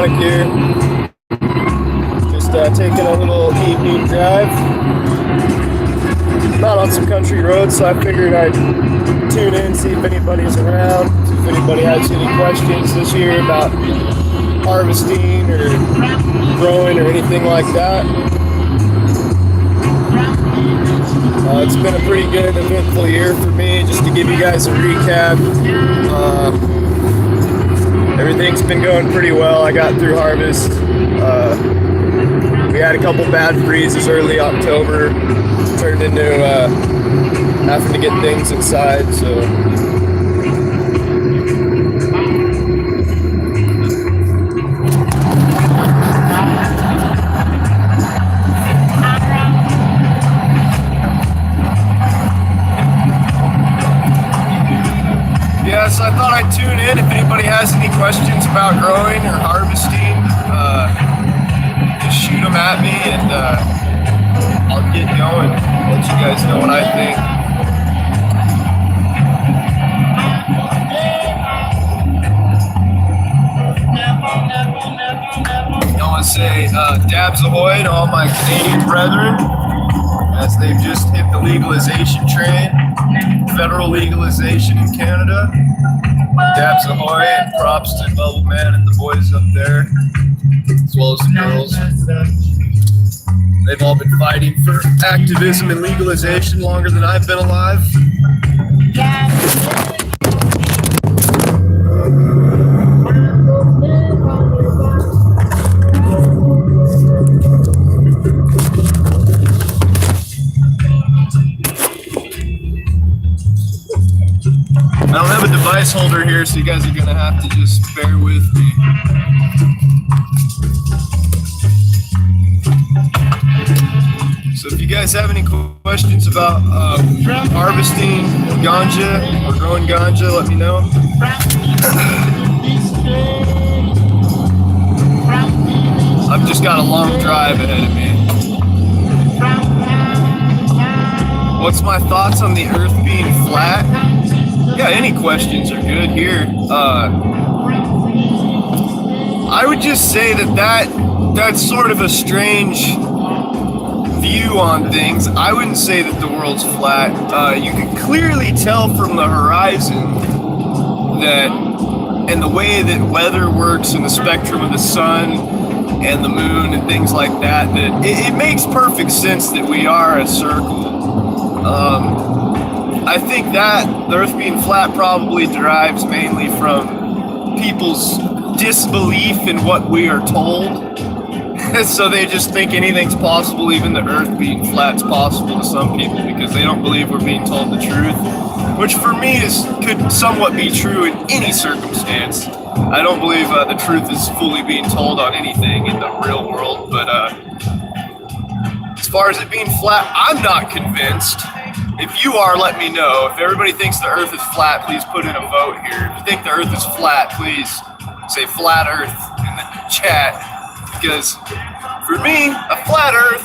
Sonic here. Just taking a little evening drive. Not on some country roads, so I figured I'd tune in, see if anybody's around, see if anybody has any questions this year about harvesting or growing or anything like that. It's been a pretty good, eventful year for me. Just to give you guys a recap, everything's been going pretty well. I got through harvest. We had a couple bad freezes early October, turned into having to get things inside. So yes, I thought I'd tune in if anybody has any questions about growing or harvesting. Just shoot them at me and I'll get going. Let you guys know what I think. I want to say dabs ahoy to all my Canadian brethren as they've just hit the legalization train. Federal legalization in Canada. Dabs ahoy and props to Bubble Man and the boys up there, as well as the girls. They've all been fighting for activism and legalization longer than I've been alive. I don't have a device holder here, so you guys are gonna have to just bear with me. So if you guys have any questions about harvesting ganja or growing ganja, let me know. I've just got a long drive ahead of me. What's my thoughts on the earth being flat? Yeah, any questions are good here. I would just say that's sort of a strange view on things. I wouldn't say that the world's flat. You can clearly tell from the horizon that, and the way that weather works and the spectrum of the sun and the moon and things like that, that it makes perfect sense that we are a circle. I think that the earth being flat probably derives mainly from people's disbelief in what we are told. So they just think anything's possible, even the earth being flat's possible to some people because they don't believe we're being told the truth, which for me could somewhat be true in any circumstance. I don't believe the truth is fully being told on anything in the real world, but as far as it being flat, I'm not convinced. If you are, let me know. If everybody thinks the earth is flat, please put in a vote here. If you think the earth is flat, please say flat earth in the chat. Because for me, a flat earth,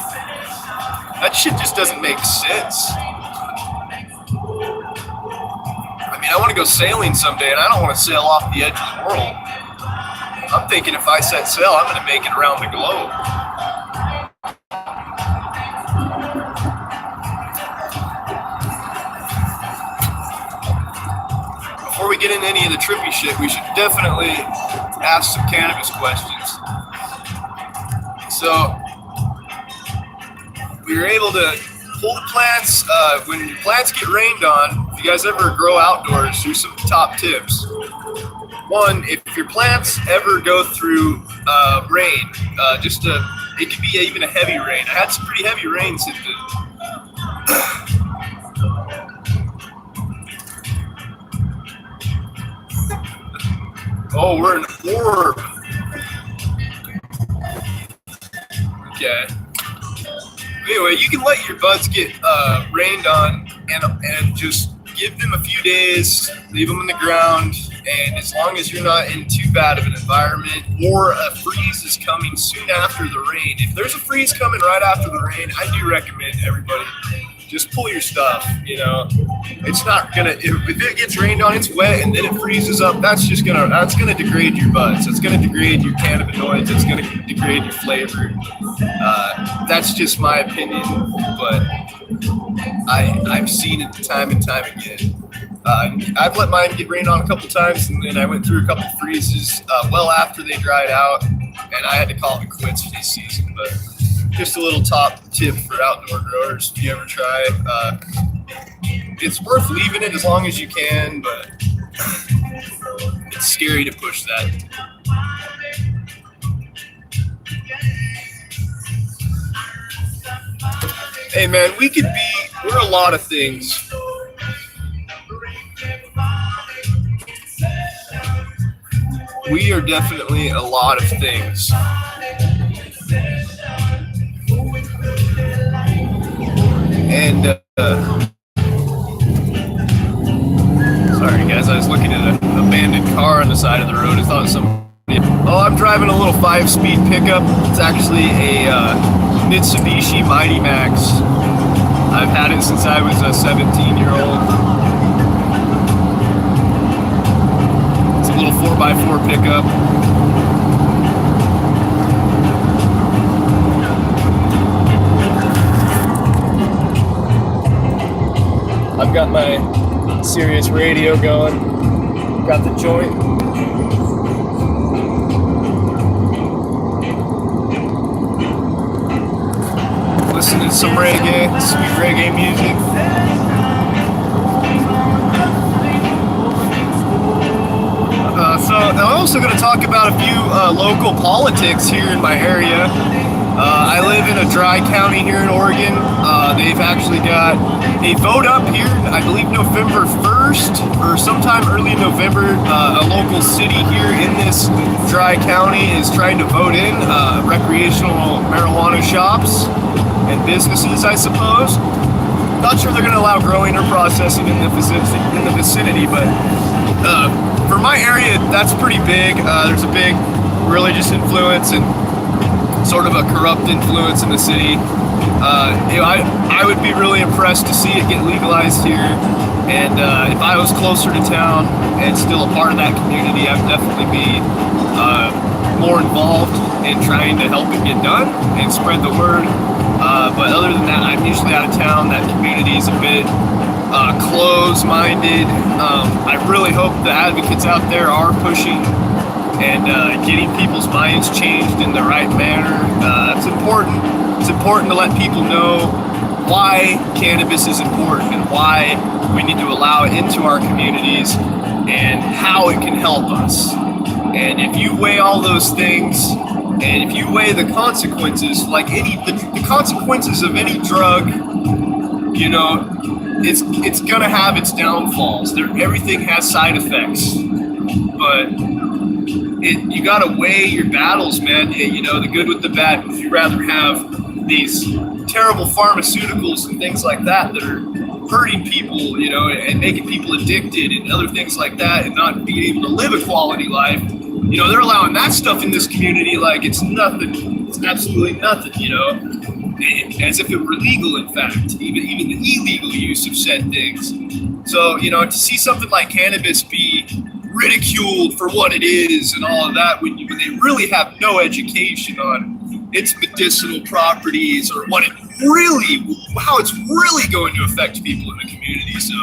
that shit just doesn't make sense. I mean, I want to go sailing someday, and I don't want to sail off the edge of the world. I'm thinking if I set sail, I'm going to make it around the globe. Before we get into any of the trippy shit, we should definitely ask some cannabis questions. So, we were able to pull the plants. When your plants get rained on, if you guys ever grow outdoors, here's some top tips. One, if your plants ever go through rain, it could be even a heavy rain. I had some pretty heavy rains in the oh, we're an orb. Okay. Anyway, you can let your buds get rained on and just give them a few days, leave them in the ground, and as long as you're not in too bad of an environment or a freeze is coming soon after the rain. If there's a freeze coming right after the rain, I do recommend everybody just pull your stuff. It's not gonna. If it gets rained on, it's wet, and then it freezes up. That's gonna degrade your buds. It's gonna degrade your cannabinoids. It's gonna degrade your flavor. That's just my opinion, but I've seen it time and time again. I've let mine get rained on a couple times, and then I went through a couple freezes well after they dried out, and I had to call it quits for this season. But just a little top tip for outdoor growers: if you ever try, it's worth leaving it as long as you can, but it's scary to push that. Hey man, we're a lot of things. We are definitely a lot of things. And sorry guys, I was looking at an abandoned car on the side of the road. I thought somebody. Oh, I'm driving a little 5-speed pickup. It's actually a Mitsubishi Mighty Max. I've had it since I was a 17-year-old. It's a little 4x4 pickup. I've got my Sirius radio going. Got the joint. Listening to some reggae, sweet reggae music. So I'm also going to talk about a few local politics here in my area. I live in a dry county here in Oregon. They've actually got a vote up here, I believe November 1st or sometime early November. A local city here in this dry county is trying to vote in recreational marijuana shops and businesses, I suppose. Not sure they're going to allow growing or processing in the vicinity, but for my area, that's pretty big. There's a big religious influence and sort of a corrupt influence in the city. I would be really impressed to see it get legalized here. And if I was closer to town and still a part of that community, I'd definitely be more involved in trying to help it get done and spread the word. But other than that, I'm usually out of town. That community is a bit close-minded. I really hope the advocates out there are pushing and getting people's minds changed in the right manner. It's important. It's important to let people know why cannabis is important and why we need to allow it into our communities and how it can help us. And if you weigh all those things, and if you weigh the consequences, like the consequences of any drug, it's gonna have its downfalls. Everything has side effects, but you gotta weigh your battles, man. The good with the bad. If you rather have these terrible pharmaceuticals and things like that are hurting people, and making people addicted and other things like that, and not being able to live a quality life. They're allowing that stuff in this community like it's nothing. It's absolutely nothing, as if it were legal, in fact. Even the illegal use of said things. So, to see something like cannabis be ridiculed for what it is and all of that when they really have no education on its medicinal properties or how it's really going to affect people in the community. So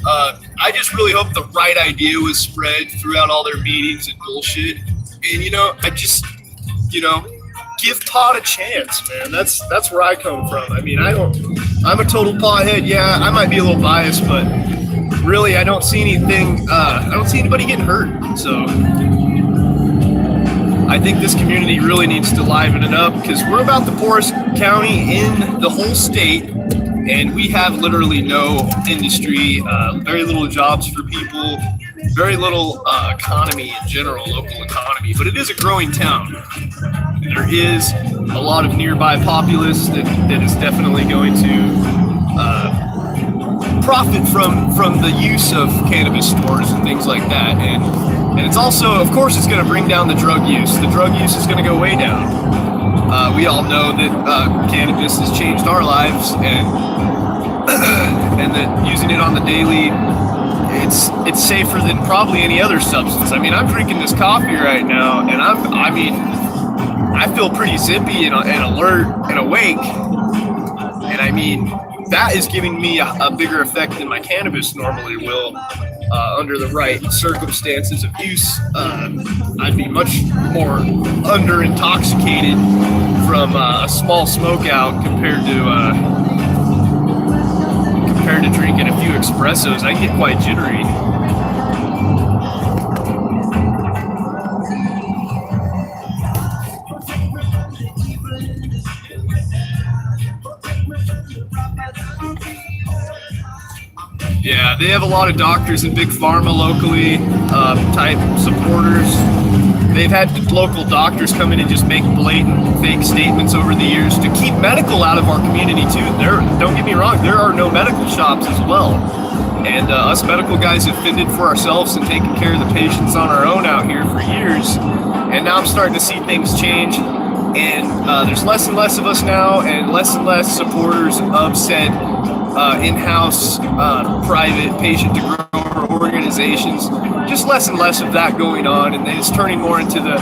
I just really hope the right idea was spread throughout all their meetings and bullshit. And I just give pot a chance, man. That's where I come from. I mean, I'm a total pothead. Yeah, I might be a little biased, but really I don't see anything. I don't see anybody getting hurt. So I think this community really needs to liven it up because we're about the poorest county in the whole state, and we have literally no industry, very little jobs for people, very little economy in general, local economy. But it is a growing town. There is a lot of nearby populace that is definitely going to profit from the use of cannabis stores and things like that. And it's also, of course, it's going to bring down the drug use. The drug use is going to go way down. We all know that cannabis has changed our lives, and and that using it on the daily, it's safer than probably any other substance. I mean, I'm drinking this coffee right now, and I feel pretty zippy and alert and awake. And I mean, that is giving me a bigger effect than my cannabis normally will under the right circumstances of use. I'd be much more under intoxicated from a small smoke out compared to drinking a few espressos. I get quite jittery. Yeah, they have a lot of doctors and big pharma locally, type supporters. They've had local doctors come in and just make blatant fake statements over the years to keep medical out of our community too. Don't get me wrong, there are no medical shops as well. And us medical guys have fended for ourselves and taken care of the patients on our own out here for years. And now I'm starting to see things change. And there's less and less of us now, and less supporters of said in-house private patient-to-grower organizations. Just less and less of that going on, and it's turning more into the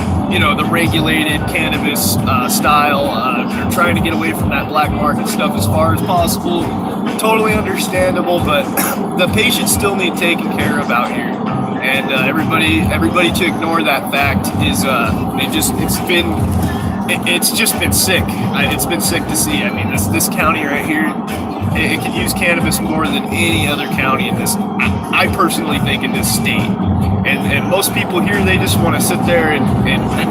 regulated cannabis style. They're trying to get away from that black market stuff as far as possible. Totally understandable, but the patients still need taken care of out here. And everybody to ignore that fact is it's just been sick. It's been sick to see. I mean, this county right here, it could use cannabis more than any other county in this. I personally think in this state. And most people here, they just want to sit there and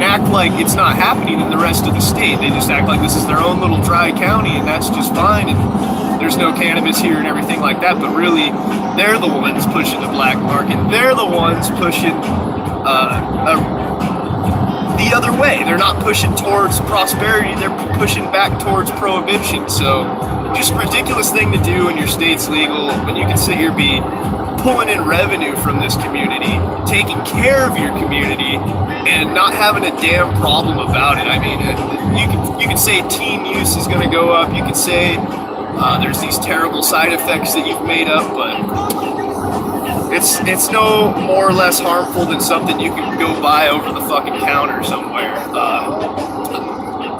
act like it's not happening in the rest of the state. They just act like this is their own little dry county, and that's just fine. And there's no cannabis here and everything like that. But really, they're the ones pushing the black market. They're the ones pushing the other way. They're not pushing towards prosperity, they're pushing back towards prohibition. So just a ridiculous thing to do when your state's legal, when you can sit here be pulling in revenue from this community, taking care of your community, and not having a damn problem about it. I mean, you can say teen use is going to go up, you can say there's these terrible side effects that you've made up, but it's no more or less harmful than something you can go buy over the fucking counter somewhere.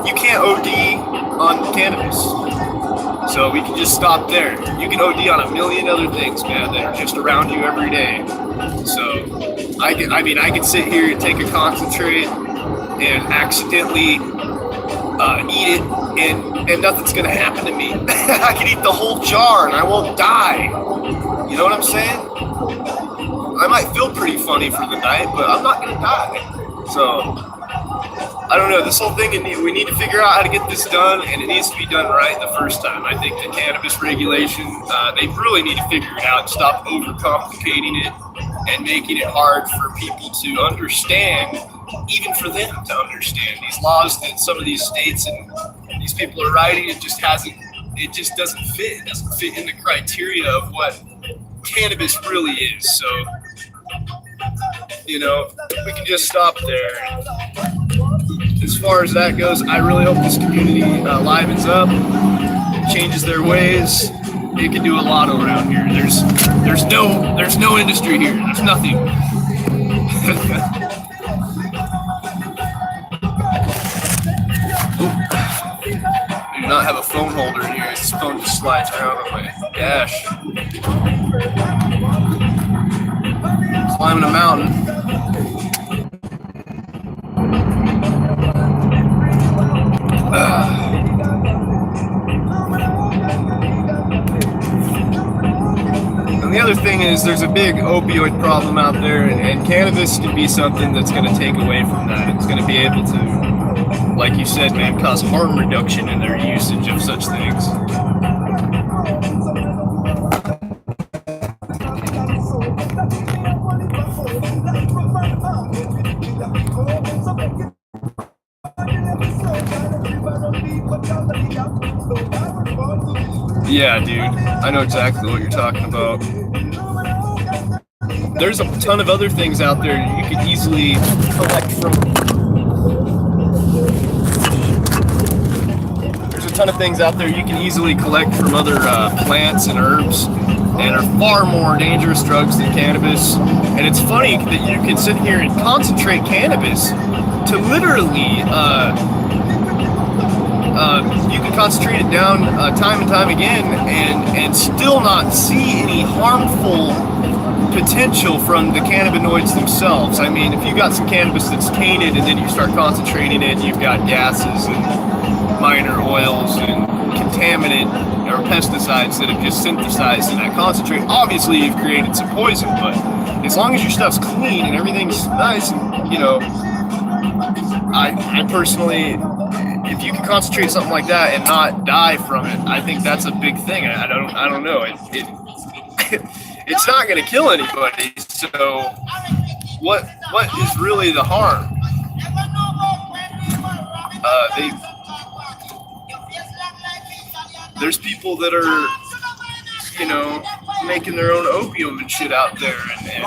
You can't OD on cannabis, so we can just stop there. You can OD on a million other things, man, that are just around you every day. So I can sit here and take a concentrate and accidentally eat it, and nothing's gonna happen to me. I can eat the whole jar and I won't die. You know what I'm saying? I might feel pretty funny for the night, but I'm not gonna die. So I don't know. This whole thing, we need to figure out how to get this done, and it needs to be done right the first time. I think the cannabis regulation, they really need to figure it out, stop overcomplicating it and making it hard for people to understand, even for them to understand these laws that some of these states and these people are writing. It just doesn't fit. It doesn't fit in the criteria of what cannabis really is. So, we can just stop there. As far as that goes, I really hope this community livens up, changes their ways. It can do a lot around here. There's no industry here. There's nothing. I do not have a phone holder in here. This phone just slides around on my dash. Climbing a mountain. And the other thing is, there's a big opioid problem out there, and cannabis can be something that's going to take away from that. It's going to be able to, like you said, man, cause harm reduction in their usage of such things. Yeah, dude, I know exactly what you're talking about. There's a ton of other things out there you could easily collect from. There's a ton of things out there you can easily collect from other plants and herbs and are far more dangerous drugs than cannabis. And it's funny that you can sit here and concentrate cannabis to literally, you can concentrate it down time and time again and still not see any harmful potential from the cannabinoids themselves. I mean, if you got some cannabis that's tainted and then you start concentrating it, you've got gases and minor oils and contaminant or pesticides that have just synthesized in that concentrate. Obviously, you've created some poison, but as long as your stuff's clean and everything's nice, and, you know, I personally, if you can concentrate something like that and not die from it, I think that's a big thing. I don't know. It's not going to kill anybody. So what is really the harm? There's people that are, you know, making their own opium and shit out there, and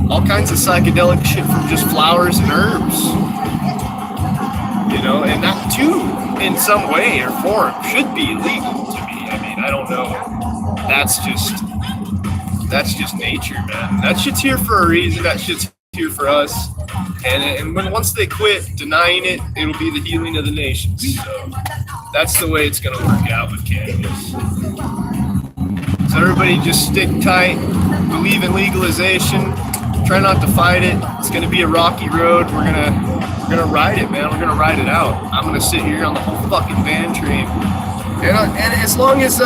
all kinds of psychedelic shit from just flowers and herbs. You know, and that too, in some way or form, should be legal to me. I mean, I don't know. That's just nature, man. That shit's here for a reason. That shit's here for us. And once they quit denying it, it'll be the healing of the nations. So that's the way it's going to work out with cannabis. So everybody just stick tight, believe in legalization, try not to fight it. It's going to be a rocky road. We're gonna ride it, man. We're gonna ride it out. I'm gonna sit here on the whole fucking van train, and as long as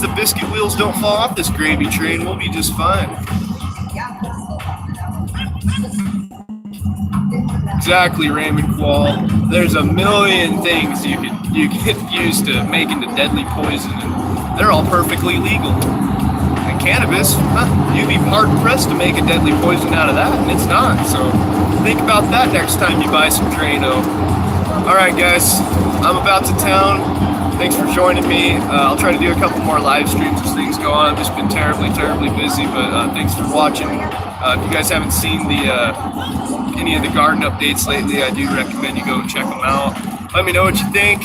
the biscuit wheels don't fall off this gravy train, we'll be just fine. Exactly, Raymond Quall. There's a million things you could use to make into deadly poison, and they're all perfectly legal. And cannabis, you'd be hard pressed to make a deadly poison out of that, and it's not. So think about that next time you buy some Drano. All right, guys, I'm about to town. Thanks for joining me. I'll try to do a couple more live streams as things go on. I've just been terribly busy, but thanks for watching. If you guys haven't seen any of the garden updates lately, I do recommend you go and check them out. Let me know what you think.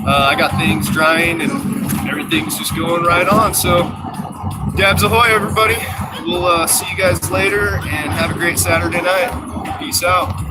I got things drying and everything's just going right on. So, dabs ahoy, everybody. We'll see you guys later and have a great Saturday night. Peace out.